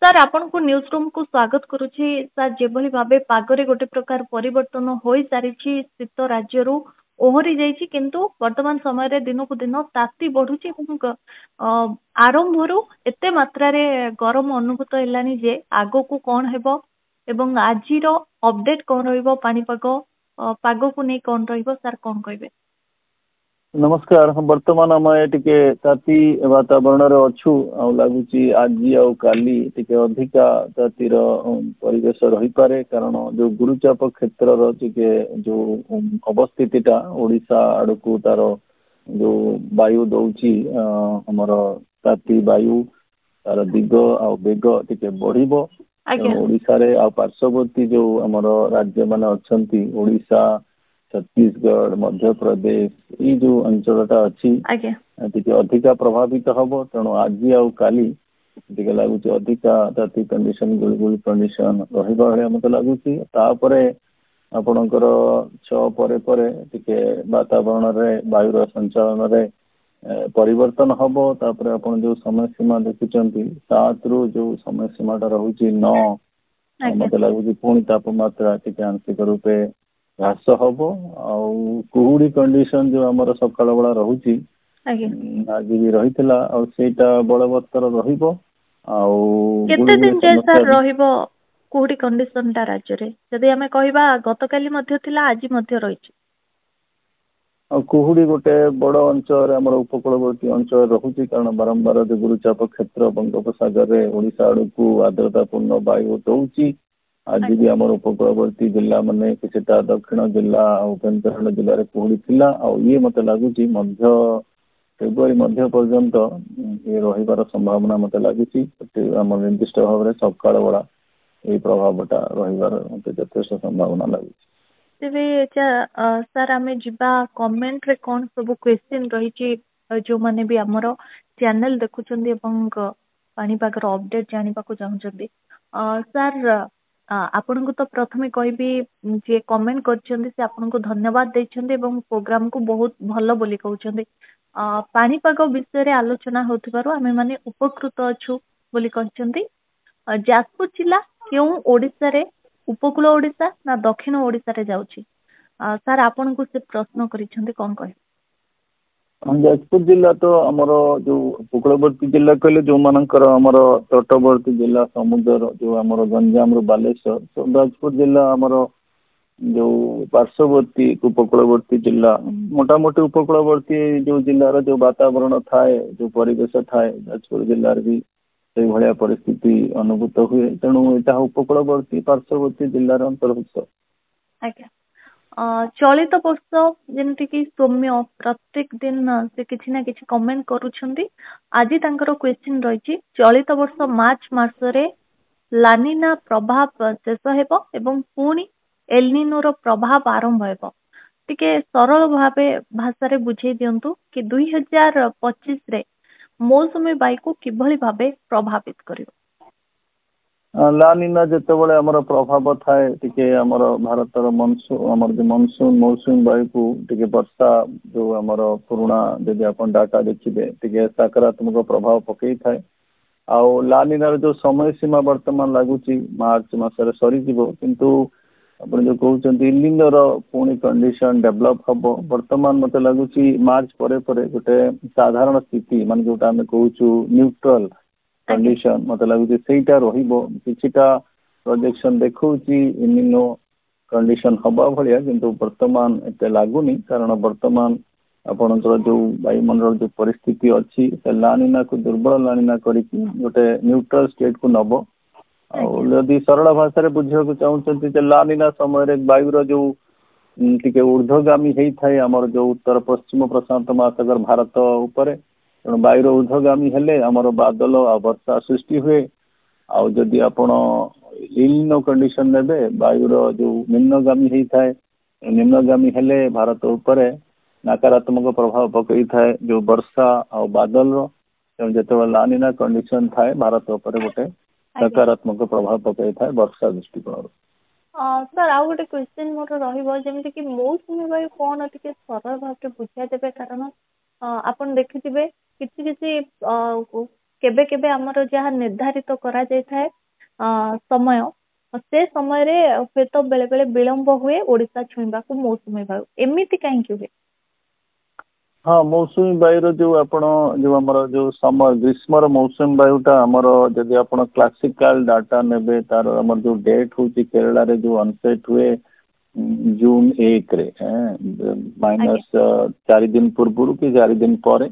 Sir ଆପଣଙ୍କୁ news ରୁମକୁ ସ୍ୱାଗତ କରୁଛି। ସାର୍ ଯେଭଳି ଭାବେ ପାଗରେ ଗୋଟେ ପ୍ରକାର ପରିବର୍ତ୍ତନ ହୋଇସାରିଛି, ଶୀତ ରାଜ୍ୟରୁ ଓହରି ଯାଇଛି, କିନ୍ତୁ ବର୍ତ୍ତମାନ ସମୟରେ ଦିନକୁ ଦିନ ତାତି ବଢୁଛି ଏବଂ ଆରମ୍ଭରୁ ଏତେ ମାତ୍ରାରେ ଗରମ ଅନୁଭୂତ ହେଲାଣି ଯେ ଆଗକୁ କଣ ହେବ ଏବଂ ଆଜିର ଅପଡେଟ କଣ ରହିବ, ପାଣିପାଗ ପାଗକୁ ନେଇ କଣ ରହିବ, ସାର୍ କଣ କହିବେ? नमस्कार वर्तमान आम टिके ताती वातावरण अच्छु लगुच आज आउ काली टिके अधिका तातीर परिवेश रही पारे कारण जो गुरुचाप क्षेत्र टिके जो अवस्थितिटा ओडिशा आड़ को तार जो वायु दौची हमर ताती वायु तार दिग आ बेग टिके बढ़िबो। ओडिशा रे आ पार्श्ववर्ती जो हमर राज्य माने अछंती ओडिशा छत्तीसगढ़ मध्य प्रदेश ये जो अंचलटा अच्छी अधिका प्रभावित हम तेणु आज आउ काली लगुच अधिका ताती कंडीशन गुलगुली कंडीशन रहा मत लगुच आपणकर 6 टिके वातावरण रे वायुर संचालन रे परिवर्तन हम तापर आपण जो समय सीमा देखुचंती 7 रु जो समय सीमाटा रहुची 9 मत लगुच पुणी तापमात्रा टिके आंशिक रूपे ह्रास हम कुहुड़ी कंडीशन जो आमर सकाळ बेला रहुची आज भी रही बलवत्तर रहिबो केते दिन जे सर रहिबो कुहुड़ी कंडीशन ता राज्य रे जदि हमें कहबा गतकाली मध्य थिला आज मध्य रहिची कुहुड़ी गोटे बड़ अंचल आमर उपकूलवर्ती अंचल रहुची कारण बारंबार जो गुरुचाप क्षेत्र बंगोपसागर रे ओडिशा आड़ को आर्द्रतापूर्ण वायु दौची आज भी आम उपकूलवर्ती जिला माने किछटा दक्षिण जिला और केन्द्रापड़ा जिले में कुहुड़ी थिला ये मत लगुच मध्य फेब्रुआरी मध्य पर्यंत ये रहिबार संभावना मत लगुच आम निर्दिष्ट भाव में सकाळ बेला ये प्रभावटा रहिबार मत यथेष्ट संभावना लगुच। तेबे सर आमे जिबा कमेंट रे कोन सब क्वेश्चन रही जो माने भी हमरो चैनल देखुचंदी एवं पाणीपागर अपडेट जानिबा को चाहुचंदी सर आपण को तो प्रथमे कहबी जे कमेंट करछंदी से आपण को धन्यवाद दैछंदी एवं प्रोग्राम को बहुत भलो बोली कहउछंदी पाणीपाग विषय रे आलोचना होथिबारु आमे माने उपकृत अछु बोली कहछंदी। जाजपुर जिला केउ ओडिसा रे उपकूल ओडिशा ना दक्षिण ओडिशा रे जाउची सर आपण को से प्रश्न करिछंदी कोन कहि जाजपुर जिला तो आमर जो उपकूलवर्ती जिला कहले जो मानकर आमर तटवर्ती जिला समुद्र जो आमर गंजाम रु बालेश्वर तो जाजपुर जिला आमर जो पार्श्ववर्ती उपकूलवर्ती जिला मोटामोटी उपकूलवर्ती जो जिलार जो वातावरण थाए जो परिवेश थाए जाजपुर जिले भी से भाया परिस्थिति अनुभूत हुए तेणु यहाँ उपकूलवर्ती पार्श्ववर्ती जिलार अंतर्भुक्त। चलित वर्ष जेमती कि सौम्य प्रत्येक दिन से किछि ना किछि कमेंट करूछंदी आज तांकर क्वेश्चन रही चलित वर्ष मार्च मासरे लानिना प्रभाव शेष हेबो एवं पुणी एलनिनो रो प्रभाव आरंभ हेबो टिके सरल भाबे भाषा रे बुझेई दियंतु कि 2025 रे मौसमी वायु को किभली भाबे प्रभावित करिवो। लानिना जेतेबेले हमर प्रभाव थाए टिके हमर भारतर मनसून मौसमी वायु को टिके वर्षा जो हमर पुराना यदि अपन डाटा देखिबे टिके सकारात्मक प्रभाव पकई थाए आ लानिनार जो समय सीमा वर्तमान लगुच मार्च मासरे सरी जीवो किंतु अपन जो कहउचंती इलिनोर पुणी कंडीशन डेवलप हम वर्तमान मत लगुच मार्च परे परे गोटे साधारण स्थिति मान जोटा हमें कहूचु न्यूट्रल कंडीशन मत लगुच सेटा रहिबो किछिटा प्रोजेक्शन देखौची इलिनो कंडीशन हबा भलिया किंतु वर्तमान एते लागुनी कारण वर्तमान आपणकर जो वायुमंडल जो परिस्थिति अच्छी से लानिना को दुर्बल लानिना करिकी गोटे न्यूट्रल स्टेट को नब आदि सरल भाषा बुझा चाहते लानिना समय वायुर जो टिके ऊर्ध्वगामी होता है आमर जो उत्तर पश्चिम प्रशांत महासागर भारत उपरे तेणु वायुर ऊर्ध्वगामी हेले आमर बादल आ वर्षा सृष्टि हुए आदि आपण इलिनो कंडीशन नेबे वायुर जो निम्नगामी होता है निम्नगामी हेले भारत उपरे नकारात्मक प्रभाव पकई थाए जो वर्षा आ बादल जो लानिना कंडीशन थाए भारत उपरे गोटे सकारात्मक प्रभाव पकई थाए वर्षा दृष्टिकोण। सर आउ गोटे क्वेश्चन मोर रहिबो जेमिति कि मौसमी वायु कोन टिके सरल भाबे बुझाइ देबे कारण आपण देखिथिबे किछि किछि केबे केबे हमर जहाँ निर्धारित करा जाय थाए समय से समय रे हुए तो बेले बेले विलंब हुए ओडिशा छुईबा को मौसुमी बायु एमिति काहे कि हुए? हाँ मौसुमी वायुर जो आपण जो आमर जो समय ग्रीष्मर मौसुमी वायुटा आमर जदि आपण क्लासिकल डाटा नेबे तार आमर जो डेट होची केरला रे जो अनसेट हुए जून 1 रे माइनस 4 दिन पूर्व कि 4 दिन पर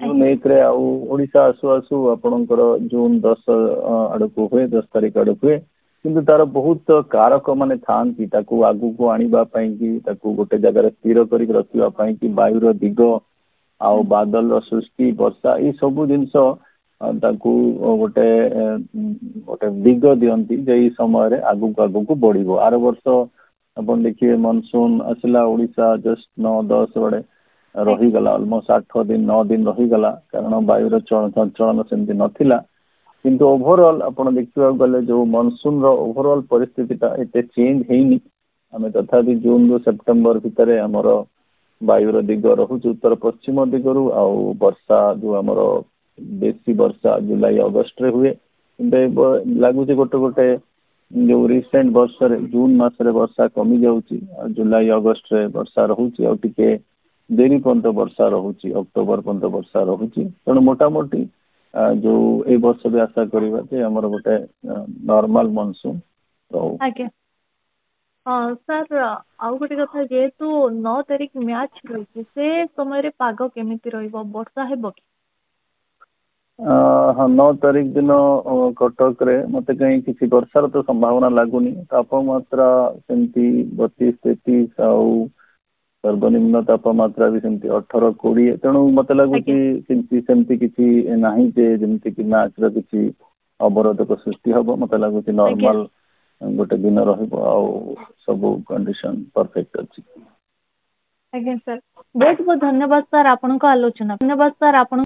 जून 1 रे ओडिशा आसु आसु आपणकर जून 10 आड़क हुए 10 तारिख आड़क हुए किंतु तार बहुत कारक माने थांती ताकू आगु को आनिबा पई कि ताकू गोटे जगह स्थिर करी रखिबा पई कि वायुर दिग आउ बादल सृष्टि वर्षा ये सब जिनस ताकू गोटे गोटे दिग दियंती जे समय आगु आगु बढ़िबो आर वर्ष अपन देखिए मानसून आसला ओडिशा जस्ट 9-10 बड़े रहीगला ऑलमोस्ट 8 दिन 9 दिन रहीगला कारण वायुर चलन सेमती नथिला किंतु ओवरऑल आपण देखिबा गले जो मानसून रो ओवरऑल परिस्थितिटा एते चेंज हेनी आमे तथापि जून रो सेप्टेम्बर भितरे हमर वायुर दिग रहुच उत्तर पश्चिम दिगरु आ वर्षा जो हमर बेसी वर्षा जुलाई अगस्त रे हुए लगुच गोटे गोटे जो रिसेंट वर्ष रे जून मास रे वर्षा कमी जाउची जुलाई अगस्त रे वर्षा रहुची आ टिके देरी पर्यंत वर्षा रहुची अक्टोबर पर्यंत वर्षा रहुची तेणु मोटा मोटी जो ए वर्ष भी आशा करिबा जे हमर गोटे नॉर्मल मानसून रहू। आज्ञा हाँ सर आउ गोटे कथा जेहेतु 9 तारिख मैच रही से समय रे पाग केमिति रहिबो वर्षा हेबो कि? हाँ 9 तारिख दिन कटक रे मते कहीं किसी वर्षार तो संभावना लगुनी तापमात्रा सेमती 32-33 आउ सर्वनिम्न तापमात्रा भी सेमती 18-20 तेणु मत लगुच सेमती किसी नाही जे जेमती कि मैच रो किसी अवरोधक सृष्टि हबो मत लगुच नॉर्मल गोटे दिन रहिबो आ सब कंडीशन परफेक्ट अछि। आज्ञा सर बहुत बहुत धन्यवाद सर आपन को आलोचना धन्यवाद सर आपन